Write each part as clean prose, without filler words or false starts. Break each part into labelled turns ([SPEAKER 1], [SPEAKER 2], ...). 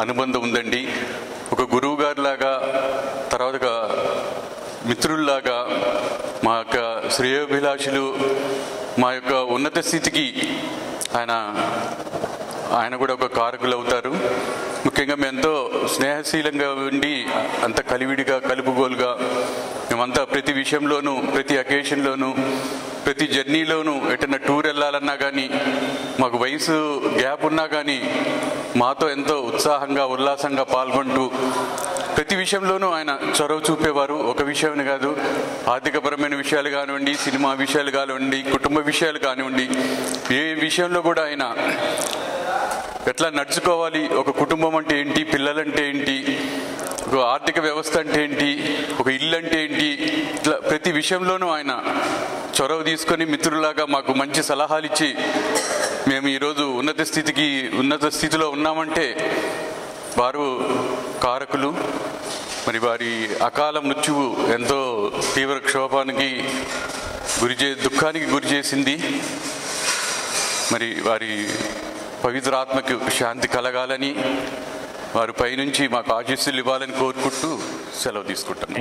[SPEAKER 1] అనుబంధం ఉందండి. ఒక గురువు గారిలాగా, తర్వాత మిత్రుల్లాగా, మా యొక్క శ్రేయోభిలాషులు, మా యొక్క ఉన్నత స్థితికి ఆయన కూడా ఒక కారకులు అవుతారు. ముఖ్యంగా మేము ఎంతో స్నేహశీలంగా ఉండి అంత కలివిడిగా కలుపుగోలుగా మేమంతా ప్రతి విషయంలోనూ, ప్రతి అకేషన్లోనూ, ప్రతి జర్నీలోనూ ఎటన్నా టూర్ వెళ్ళాలన్నా కానీ, మాకు వయసు గ్యాప్ ఉన్నా కానీ మాతో ఎంతో ఉత్సాహంగా ఉల్లాసంగా పాల్గొంటూ ప్రతి విషయంలోనూ ఆయన చొరవ చూపేవారు. ఒక విషయమని కాదు, ఆర్థికపరమైన విషయాలు కానివ్వండి, సినిమా విషయాలు కానివ్వండి, కుటుంబ విషయాలు కానివ్వండి, ఏ విషయంలో కూడా ఆయన ఎట్లా నడుచుకోవాలి, ఒక కుటుంబం అంటే ఏంటి, పిల్లలంటే ఏంటి, ఒక ఆర్థిక వ్యవస్థ అంటే ఏంటి, ఒక ఇల్లు అంటే ఏంటి, ఇట్లా ప్రతి విషయంలోనూ ఆయన చొరవ తీసుకొని మిత్రులాగా మాకు మంచి సలహాలు ఇచ్చి మేము ఈరోజు ఉన్నత స్థితిలో ఉన్నామంటే వారు కారకులు. మరి వారి అకాల మృత్యువు ఎంతో తీవ్ర క్షోభానికి దుఃఖానికి గురి చేసింది. మరి వారి పవిత్ర ఆత్మకు శాంతి కలగాలని, వారి పైనుంచి మాకు ఆశీస్సులు ఇవ్వాలని కోరుకుంటూ సెలవు తీసుకుంటాం.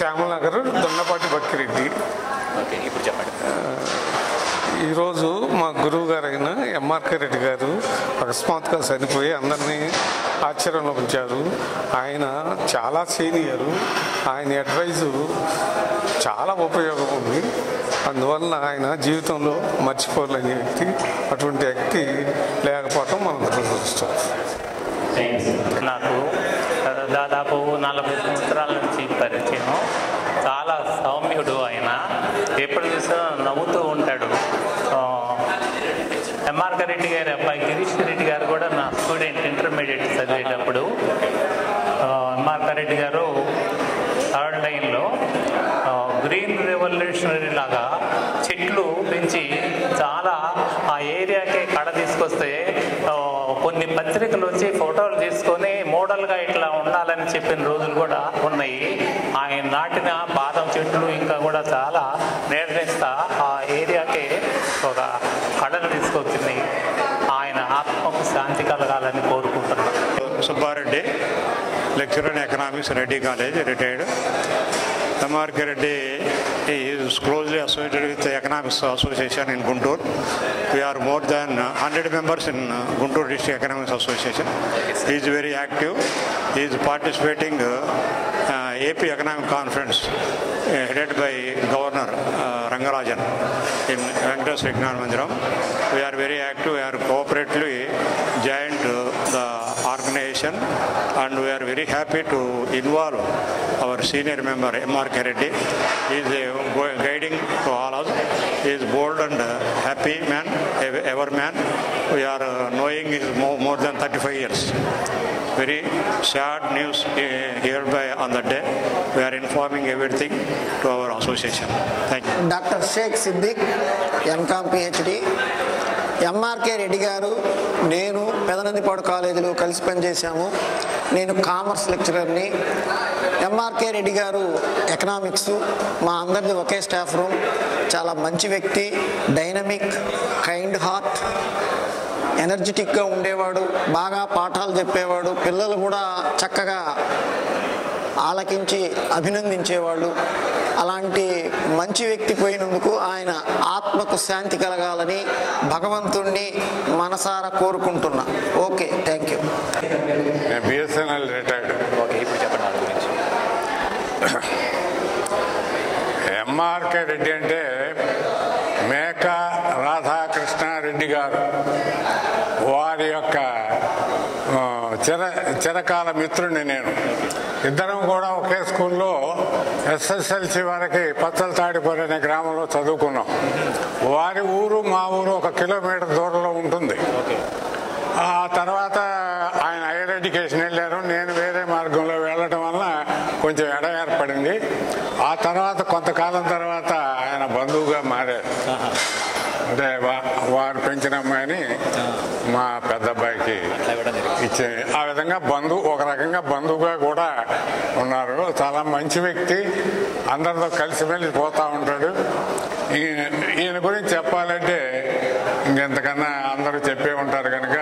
[SPEAKER 2] శ్యామలనగర్, దొన్నపాటి బక్కిరెడ్డి.
[SPEAKER 3] ఇప్పుడు చెప్పండి.
[SPEAKER 2] ఈరోజు మా గురువు గారైన ఎంఆర్కే రెడ్డి గారు అకస్మాత్తుగా చనిపోయి అందరినీ ఆశ్చర్యంలో ఉంచారు. ఆయన చాలా సీనియరు, ఆయన అడ్వైజు చాలా ఉపయోగం ఉంది. అందువలన ఆయన జీవితంలో మర్చిపోలేని వ్యక్తి. అటువంటి వ్యక్తి లేకపోవటం మనం దురదృష్టం.
[SPEAKER 3] నాకు దాదాపు 40 సంవత్సరాల నుంచి పరిచయం. చాలా సౌమ్యుడు ఆయన, ఎప్పుడు చూసినా నవ్వుతూ ఉంటాడు. ఎంఆర్కే రెడ్డి గారి అబ్బాయి గిరీష్ రెడ్డి గారు కూడా నా స్టూడెంట్, ఇంటర్మీడియట్ చదివేటప్పుడు. ఎంఆర్కే రెడ్డి గారు థర్డ్ లైన్లో గ్రీన్ రెవల్యూషనరీ లాగా చెట్లు పెంచి చాలా ఆ ఏరియాకే కడ తీసుకొస్తే కొన్ని పత్రికలు వచ్చి ఫోటోలు తీసుకొని మోడల్గా ఇట్లా ఉండాలని చెప్పిన రోజులు కూడా ఉన్నాయి. ఆయన నాటిన బాదం చెట్లు ఇంకా కూడా చాలా నిర్ణయిస్తా ఆ ఏరియాకే ఒక కళను తీసుకొచ్చింది. ఆయన ఆత్మకు శాంతి కలగాలని కోరుకుంటున్నాను.
[SPEAKER 4] Subbareddy, lecturer in economics, Reddy college, retired. MRK Reddy is closely associated with the Economics Association in Guntur. We are more than 100 members in Guntur District Economics Association. He is very active. He is participating AP Economic Conference headed by Governor Rangarajan in Venkateswara Vignan Mandiram. We are very active. We are cooperatively joined the organization, and we are very happy to involve our senior member MRK Reddy. He is guiding to all us. He is bold and happy man, ever man. We are knowing his more than 35 years. Very sad news hereby on the day. We are informing everything to our association. Thank you.
[SPEAKER 5] Dr. Sheikh Siddiq, MCom PhD. MRK Reddy గారు, నేను పెదనందిపాడు కాలేజీలో కలిసి పనిచేశాము. నేను commerce లెక్చరర్ని. MRK Reddy గారు economics. మా అందరిది ఒకే staff room. చాలా మంచి వ్యక్తి, డైనమిక్, కైండ్ హార్ట్, ఎనర్జెటిక్గా ఉండేవాడు, బాగా పాఠాలు చెప్పేవాడు. పిల్లలు కూడా చక్కగా ఆలకించి అభినందించేవాళ్ళు. అలాంటి మంచి వ్యక్తి పోయినందుకు ఆయన ఆత్మకు శాంతి కలగాలని భగవంతుణ్ణి మనసారా కోరుకుంటున్నా. Okay, thank you.
[SPEAKER 2] BSNL retired.
[SPEAKER 3] Okay, ఇప్పుడు చెప్పండి దాని గురించి.
[SPEAKER 2] ఎంఆర్కే రెడ్డి అంటే మేక రాధాకృష్ణారెడ్డి గారు, వారి యొక్క చిరకాల మిత్రుడిని నేను. ఇద్దరం కూడా ఒకే స్కూల్లో ఎస్ఎస్ఎల్సి వరకు పచ్చల తాడిపల్లి అనే గ్రామంలో చదువుకున్నాం. వారి ఊరు మా ఊరు 1 కిలోమీటర్ దూరంలో ఉంటుంది. ఆ తర్వాత ఆయన హైయర్ ఎడ్యుకేషన్ వెళ్ళారు, నేను వేరే మార్గంలో వెళ్ళడం వల్ల కొంచెం ఎడ ఏర్పడింది. ఆ తర్వాత కొంతకాలం తర్వాత ఆయన బంధువుగా మారారు. అంటే వారు పెంచిన అమ్మాయిని మా పెద్ద అబ్బాయికి ఇచ్చే. ఆ విధంగా ఒక రకంగా బంధువుగా కూడా ఉన్నారు. చాలా మంచి వ్యక్తి, అందరితో కలిసిమెలిసి పోతూ ఉంటాడు. ఈయన గురించి చెప్పాలంటే ఇంకెంతకన్నా అందరూ చెప్పే ఉంటారు కనుక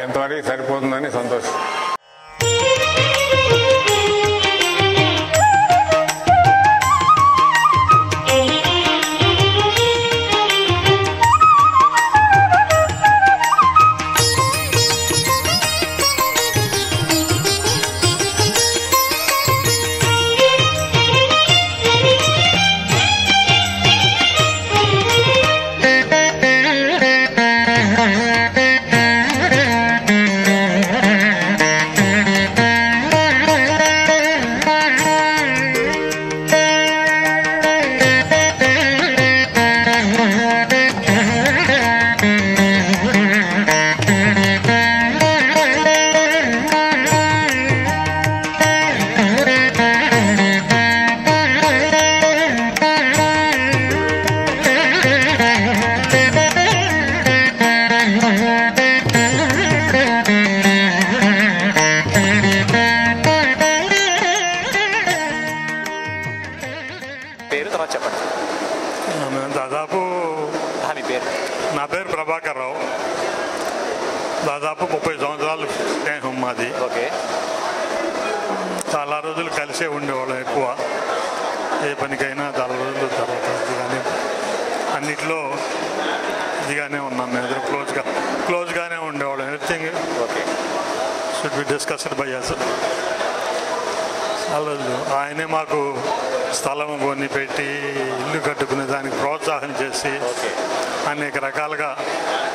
[SPEAKER 2] ఇంతవరకు సరిపోతుందని సంతోషం.
[SPEAKER 6] నా పేరు ప్రభాకర్ రావు. దాదాపు 30 సంవత్సరాలు స్నేహం మాది.
[SPEAKER 7] ఓకే.
[SPEAKER 6] చాలా రోజులు కలిసే ఉండేవాళ్ళం. ఎక్కువ ఏ పనికైనా చాలా రోజులు తర్వాత ఇదిగానే అన్నిట్లో ఇదిగానే ఉన్నాం. మేము ఇద్దరు క్లోజ్గానే ఉండేవాళ్ళం. Everything
[SPEAKER 7] okay
[SPEAKER 6] should be discussed by us. చాలా రోజులు ఆయనే మాకు స్థలం కొని పెట్టి ఇల్లు కట్టుకునే దానికి ప్రోత్సాహం చేసి అనేక రకాలుగా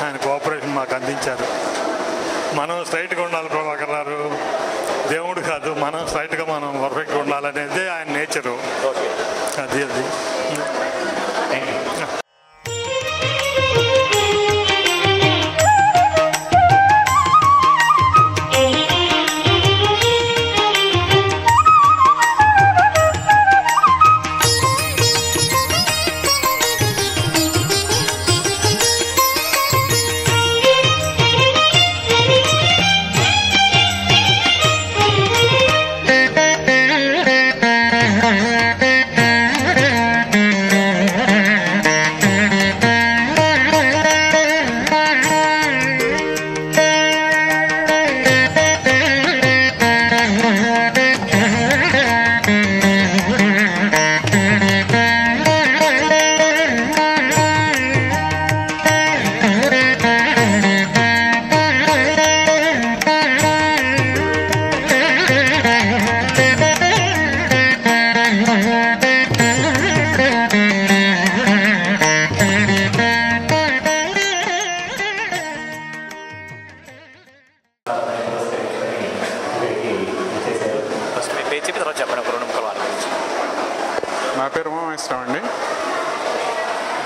[SPEAKER 6] ఆయన కోఆపరేషన్ మాకు అందించారు. మనం స్ట్రైట్గా ఉండాలి ప్రభాకర్ గారు, దేవుడు కాదు, మనం స్ట్రైట్గా మనం పర్ఫెక్ట్గా ఉండాలనేది ఆయన నేచరు. అది
[SPEAKER 8] నా పేరు ఉమామేశ్వరం అండి.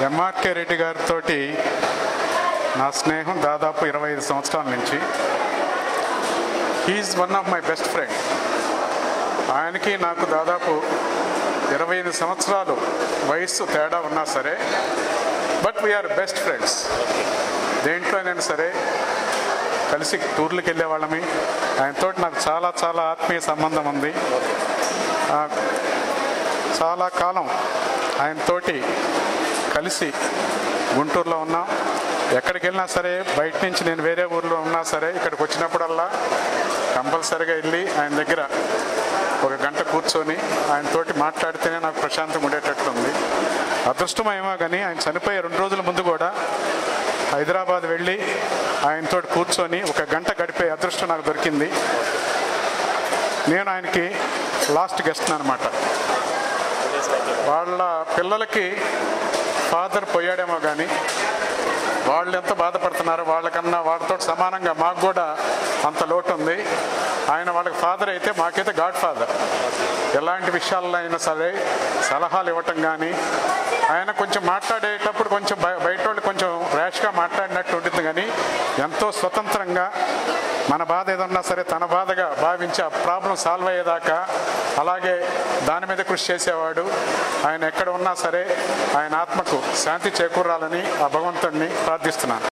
[SPEAKER 8] ఎంఆర్కే రెడ్డి గారితో నా స్నేహం దాదాపు 25 సంవత్సరాల నుంచి. He is one of my best friend. ఆయనకి నాకు దాదాపు 25 సంవత్సరాలు వయస్సు తేడా ఉన్నా సరే, బట్ వీఆర్ బెస్ట్ ఫ్రెండ్స్. దేంట్లోనైనా సరే కలిసి టూర్లకు వెళ్ళేవాళ్ళమి. ఆయనతో నాకు చాలా చాలా ఆత్మీయ సంబంధం ఉంది. చాలా కాలం ఆయనతోటి కలిసి గుంటూరులో ఉన్నాం. ఎక్కడికి వెళ్ళినా సరే, బయట నుంచి నేను వేరే ఊర్లో ఉన్నా సరే, ఇక్కడికి వచ్చినప్పుడల్లా కంపల్సరీగా వెళ్ళి ఆయన దగ్గర 1 గంట కూర్చొని ఆయనతోటి మాట్లాడితేనే నాకు ప్రశాంతంగా ఉండేటట్లుంది. అదృష్టమేమో కానీ ఆయన చనిపోయే 2 రోజుల ముందు కూడా హైదరాబాద్ వెళ్ళి ఆయనతో కూర్చొని 1 గంట గడిపే అదృష్టం నాకు దొరికింది. నేను ఆయనకి లాస్ట్ గెస్ట్ అనమాట. వాళ్ళ పిల్లలకి ఫాదర్ పోయాడేమో కానీ వాళ్ళు ఎంత బాధపడుతున్నారో వాళ్ళకన్నా వాళ్ళతో సమానంగా మాకు కూడా అంత లోటు ఉంది. ఆయన వాళ్ళకి ఫాదర్ అయితే మాకైతే గాడ్ ఫాదర్. ఎలాంటి విషయాల్లో అయినా సరే సలహాలు ఇవ్వటం కానీ, ఆయన కొంచెం మాట్లాడేటప్పుడు కొంచెం బయట వాళ్ళు కొంచెం ర్యాష్గా మాట్లాడినట్టు ఉంటుంది కానీ ఎంతో స్వతంత్రంగా మన బాధ ఏదన్నా సరే తన బాధగా భావించి ఆ ప్రాబ్లం సాల్వ్ అయ్యేదాకా అలాగే దాని మీద కృషి చేసేవాడు. ఆయన ఎక్కడ ఉన్నా సరే ఆయన ఆత్మకు శాంతి చేకూరాలని ఆ భగవంతుడిని ప్రార్థిస్తున్నాను.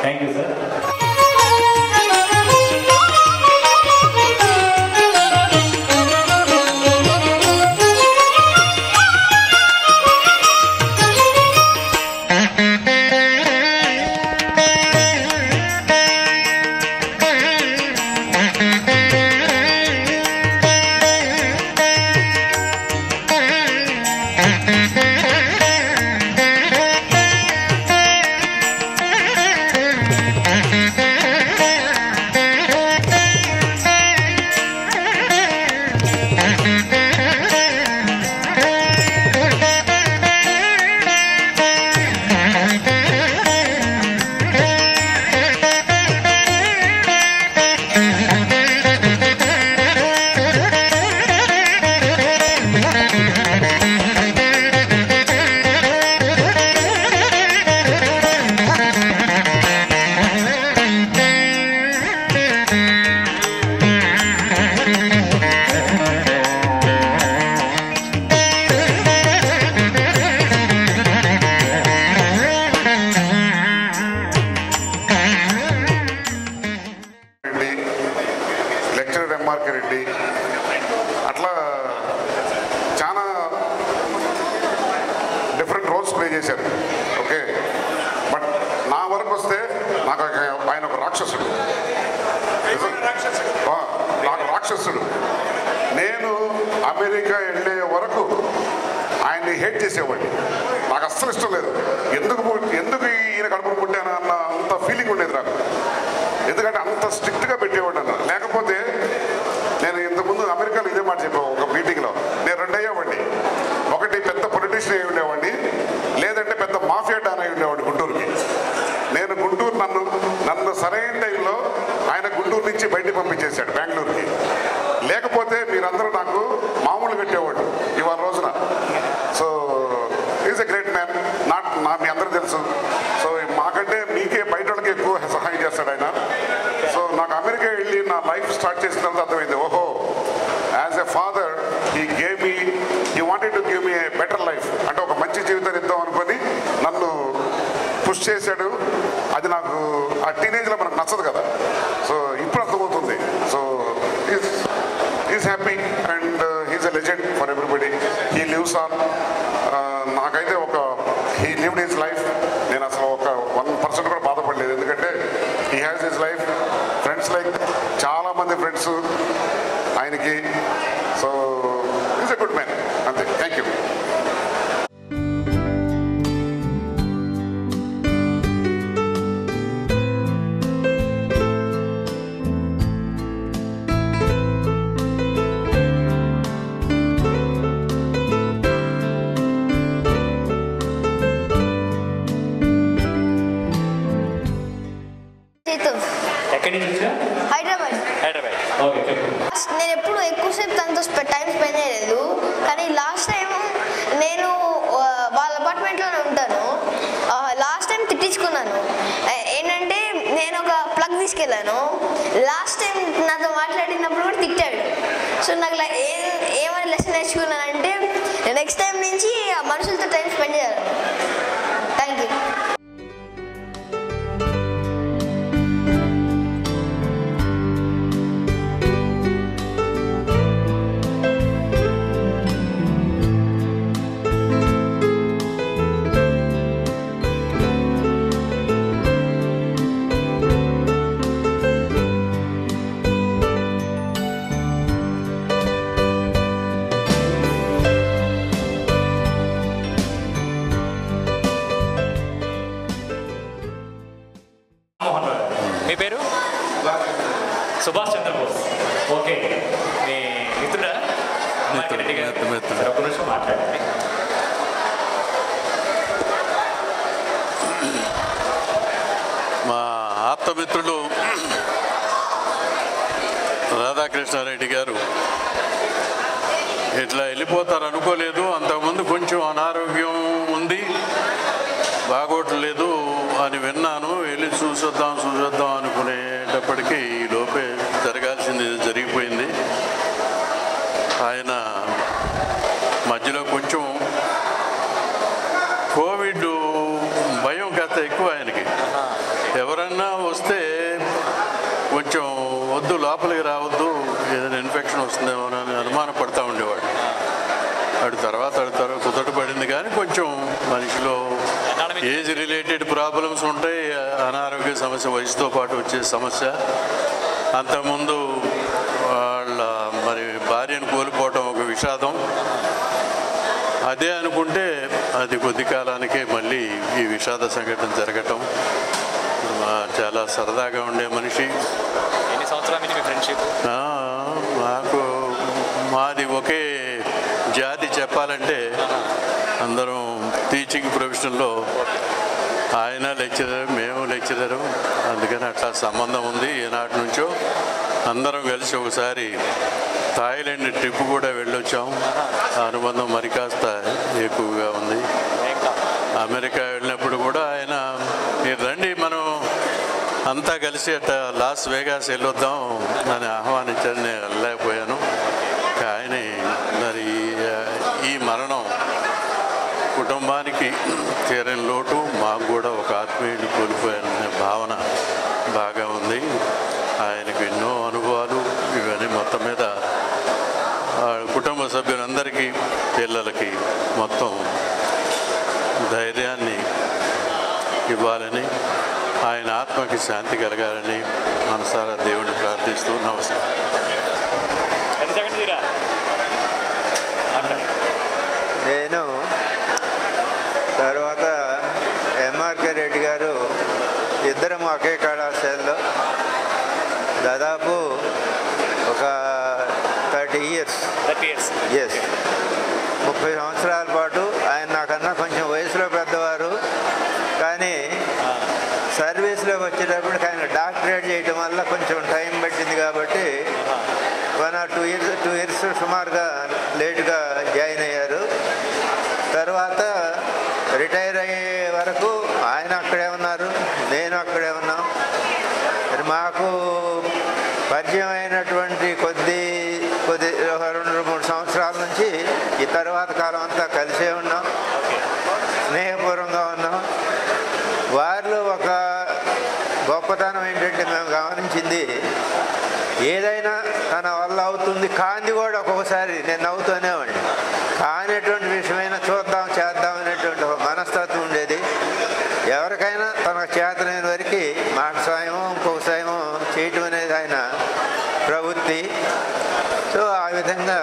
[SPEAKER 3] Thank you sir.
[SPEAKER 7] నేను అమెరికా వెళ్ళే వరకు ఆయన్ని హేట్ చేసేవాడిని. నాకు అస్సలు ఇష్టం లేదు. ఎందుకు ఈయన కడుపును పుట్టాను అన్న అంత ఫీలింగ్ ఉండేది నాకు. ఎందుకంటే అంత స్ట్రిక్ట్గా పెట్టేవాడు అన్న. లేకపోతే నేను ఇంతకుముందు అమెరికాలో ఇదే మాట చెప్పాను ఒక మీటింగ్లో. నేను రెండు అయ్యేవాడిని. ఒకటి పెద్ద పొలిటీషియన్ అయి ఉండేవాడిని, లేదంటే పెద్ద మాఫియా డాన్ అయి ఉండేవాడిని గుంటూరుకి. నేను గుంటూరు నన్ను సరైన టైంలో ఆయన గుంటూరు నుంచి బయటికి పంపించేశాడు బెంగళూరుకి. లేకపోతే మీరందరూ నాకు మామూలు పెట్టేవాడు ఇవాళ రోజున. So is a great man. మీ అందరూ తెలుసు. సో మాకంటే మీకే బయట వాళ్ళకి ఎక్కువ సహాయం చేస్తాడు ఆయన. సో నాకు అమెరికా వెళ్ళి నా లైఫ్ స్టార్ట్ చేసిన తర్వాత అర్థమైంది, ఓహో as a father he wanted to give me A better life. అంటే ఒక మంచి జీవితాన్ని ఇద్దాం అనుకొని నన్ను పుష్ చేశాడు. అది నాకు ఆ టీనేజ్లో మనకు నచ్చదు కదా. సో ఇప్పుడు అర్థమవుతుంది. So is happy and he's a legend for everybody. He lives on. నాకైతే హీ లివ్డ్ హిజ్ లైఫ్. నేను అసలు 1% కూడా బాధపడలేదు. ఎందుకంటే he has his life. Friends like చాలామంది ఫ్రెండ్స్ ఆయనకి. So is a good man. అంతే. Thank you.
[SPEAKER 9] నేను ఎప్పుడు ఎక్కువసేపు తనతో టైం స్పెండ్ చేయలేదు. కానీ లాస్ట్ టైం నేను వాళ్ళ అపార్ట్మెంట్లోనే ఉంటాను. లాస్ట్ టైం తిట్టించుకున్నాను. ఏంటంటే నేను ఒక ప్లగ్ తీసుకెళ్ళాను. లాస్ట్ టైం నాతో మాట్లాడినప్పుడు కూడా తిట్టాడు. సో నాకు ఏమైనా లెసన్ నేర్చుకున్నానంటే నెక్స్ట్ టైం నుంచి మనుషులతో టైం స్పెండ్ చేయాలి. Thank you.
[SPEAKER 3] మీ పేరు? సుభాష్ చంద్రబోస్. ఓకే. మీ మిత్రుడా? రెడ్డి గారు ఒక నిమిషం మాట్లాడండి.
[SPEAKER 1] మా ఆప్తమిత్రులు రాధాకృష్ణారెడ్డి గారు ఇట్లా వెళ్ళిపోతారు అనుకోలేదు. అంతకుముందు కొంచెం అనారోగ్యం ఉంది, బాగోట్లేదు అని విన్నాను. వెళ్ళి చూసొద్దాం అనుకునేటప్పటికీ ఈ లోపే జరగాల్సింది జరిగిపోయింది. ఆయన మధ్యలో కొంచెం కోవిడ్ భయం కాస్త ఎక్కువ ఆయనకి. ఎవరన్నా కొంచెం వద్దు, లోపలికి రావద్దు, ఏదైనా ఇన్ఫెక్షన్ వస్తుందేమో అని అనుమానపడతా ఉండేవాడు. తర్వాత కుదట పడింది. కానీ కొంచెం మనిషిలో ఏజ్ రిలేటెడ్ ప్రాబ్లమ్స్ ఉంటాయి, అనారోగ్య సమస్య, వయసుతో పాటు వచ్చే సమస్య. అంతకుముందు వాళ్ళ భార్యను కోల్పోవటం ఒక విషాదం. అదే అనుకుంటే అది కొద్ది కాలానికే మళ్ళీ ఈ విషాద సంఘటన జరగటం. చాలా సరదాగా ఉండే మనిషి.
[SPEAKER 10] ఎన్ని సంవత్సరాల నుంచి మీ ఫ్రెండ్షిప్?
[SPEAKER 1] మాది ఒకే జాతి. చెప్పాలంటే అందరం టీచింగ్ ప్రొఫెషన్లో, ఆయన లెక్చరర్, మేము లెక్చరరు. అందుకని అట్లా సంబంధం ఉంది. ఈనాటి నుంచో అందరం కలిసి ఒకసారి థాయిలాండ్ ట్రిప్ కూడా వెళ్ళొచ్చాం. ఆ అనుబంధం మరి కాస్త ఎక్కువగా ఉంది. అమెరికా వెళ్ళినప్పుడు కూడా ఆయన, మీరు రండి మనం అంతా కలిసి అట్లా లాస్ వేగాస్ వెళ్ళొద్దాం అని ఆహ్వానించారు. నేను వెళ్ళలేకపోయాను. ఆయన మరి ఈ మరణం కుటుంబానికి తీరని లోటు, మాకు కూడా ఒక ఆత్మీయుడిని కోల్పోయాననే భావన బాగా ఉంది. ఆయనకు ఎన్నో అనుభవాలు ఇవన్నీ మొత్తం మీద కుటుంబ సభ్యులందరికీ, పిల్లలకి మొత్తం ధైర్యాన్ని ఇవ్వాలని, ఆయన ఆత్మకి శాంతి కలగాలని మనసారా దేవుడిని ప్రార్థిస్తూ నమస్కారం.
[SPEAKER 11] నేను తర్వాత ఎంఆర్కే రెడ్డి గారు ఇద్దరం ఒకే కళాశాలలో దాదాపు ఒక 30 years 30 సంవత్సరాల పాటు. ఆయన నాకన్నా కొంచెం వయసులో పెద్దవారు, కానీ సర్వీస్లోకి వచ్చేటప్పటికి ఆయన డాక్టరేట్ చేయడం వల్ల కొంచెం టైం పట్టింది. కాబట్టి 1 or 2 years సుమారుగా లేటుగా జాయిన్ అయ్యారు. తర్వాత రిటైర్ అయ్యే వరకు ఆయన అక్కడే ఉన్నారు, నేను అక్కడే ఉన్నాం. మాకు పరిచయం అయినటువంటి కొద్ది 2-3 సంవత్సరాల నుంచి ఈ తర్వాత కాలం అంతా కలిసే ఉన్నాం, స్నేహపూర్వంగా ఉన్నాం. వారిలో ఒక గొప్పతనం ఏంటంటే, మేము గమనించింది, ఏదైనా తన వల్ల అవుతుంది, కాంది కూడా ఒక్కొక్కసారి నేను నవ్వుతూనేవాడిని. కానిటువంటి విషయమైనా చూద్దాం చేద్దాం అనేటువంటి ఒక మనస్తత్వం ఉండేది. ఎవరికైనా తనకు చేతనైన వరకు మాట సాయమో ఇంకొక సాయమో చేయటం అనేది ఆయన ప్రవృత్తి. సో ఆ విధంగా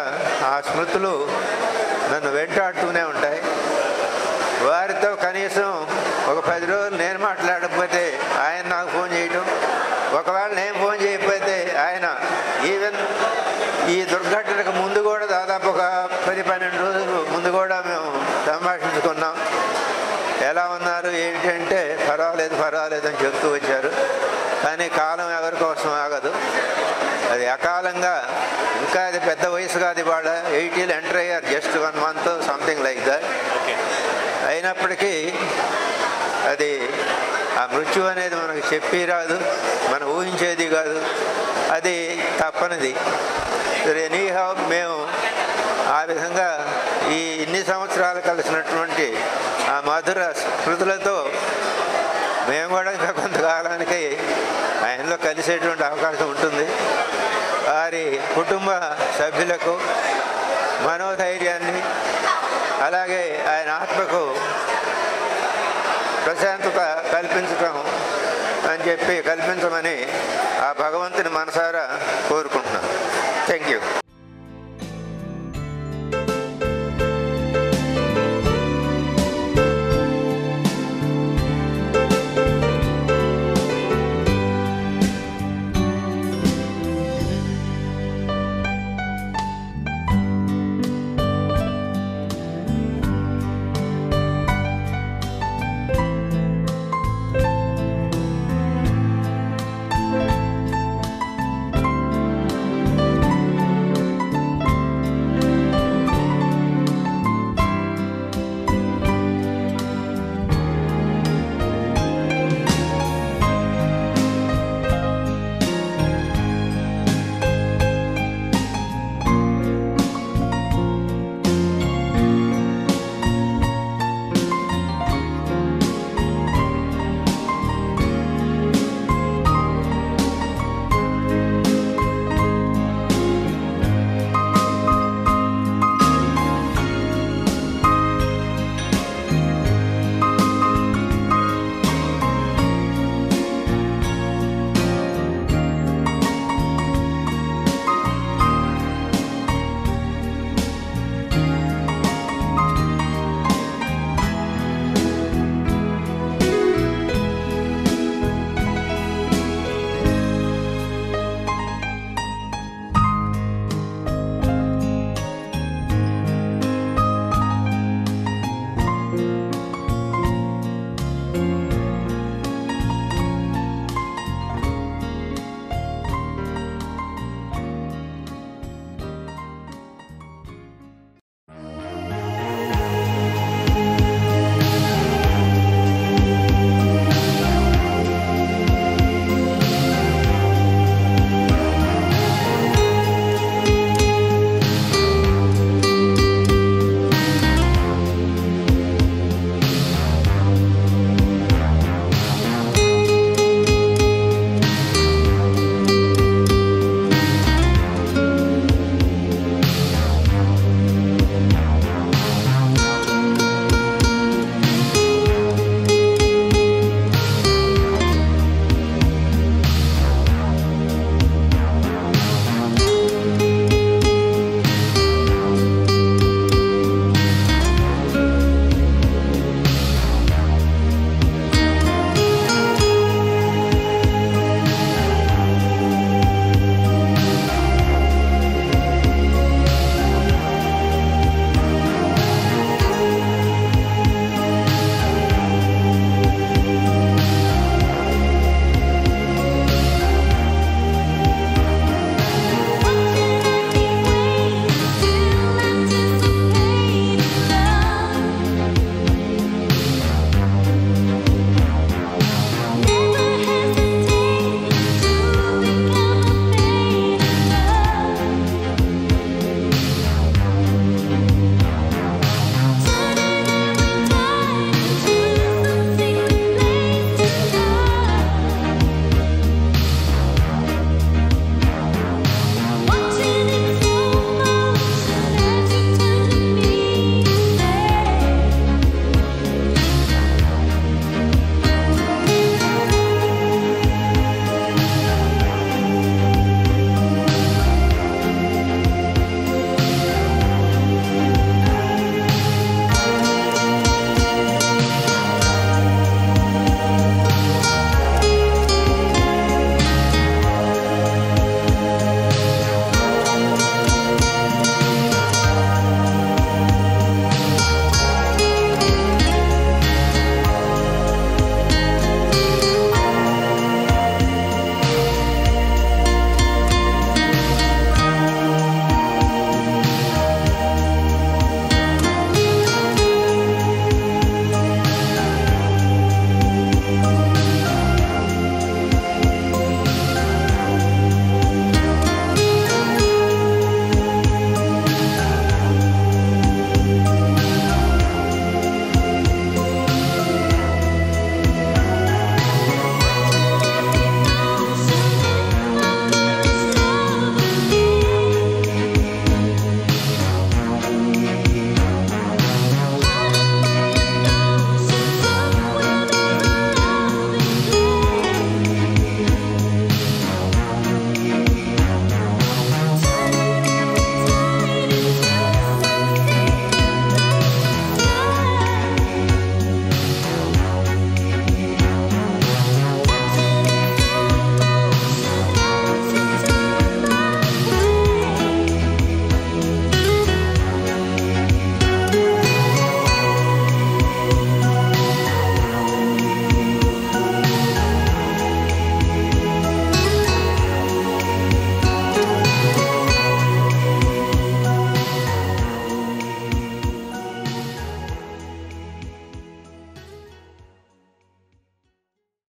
[SPEAKER 11] ఆ స్మృతులు నన్ను వెంటాడుతూనే ఉంటాయి. వారితో కనీసం ఒక 10 రోజులు నేను మాట్లాడకపోతే ఆయన నాకు ఫోన్ చేయటం, ఒకవేళ నేను ఫోన్ చేయకపోతే ఆయన, ఈవెన్ ఈ దుర్ఘటనకు ముందు కూడా దాదాపు ఒక 10-12 రోజులు ముందు కూడా మేము సంభాషించుకున్నాం. ఎలా ఉన్నారు ఏంటంటే పర్వాలేదు అని చెప్తూ వచ్చారు. కానీ కాలం ఎవరి కోసం ఆగదు. అది అకాలంగా, ఇంకా అది పెద్ద వయసు కాదు, ఇవాళ 80 ఎంటర్ అయ్యారు, just 1 month something like that. అయినప్పటికీ అది ఆ మృత్యు అనేది మనకు చెప్పి రాదు, మనం ఊహించేది కాదు, అది తప్పనిది. ఎనీహౌ మేము ఆ విధంగా ఈ ఇన్ని సంవత్సరాలు కలిసినటువంటి ఆ మధుర స్మృతులతో మేము కూడా ఇంకా కొంతకాలానికి ఆయనలో కలిసేటువంటి అవకాశం ఉంటుంది. వారి కుటుంబ సభ్యులకు మనోధైర్యాన్ని, అలాగే ఆయన ఆత్మకు ప్రశాంతత కల్పించమని ఆ భగవంతుని మనసారా కోరుకుంటున్నాను. Thank you.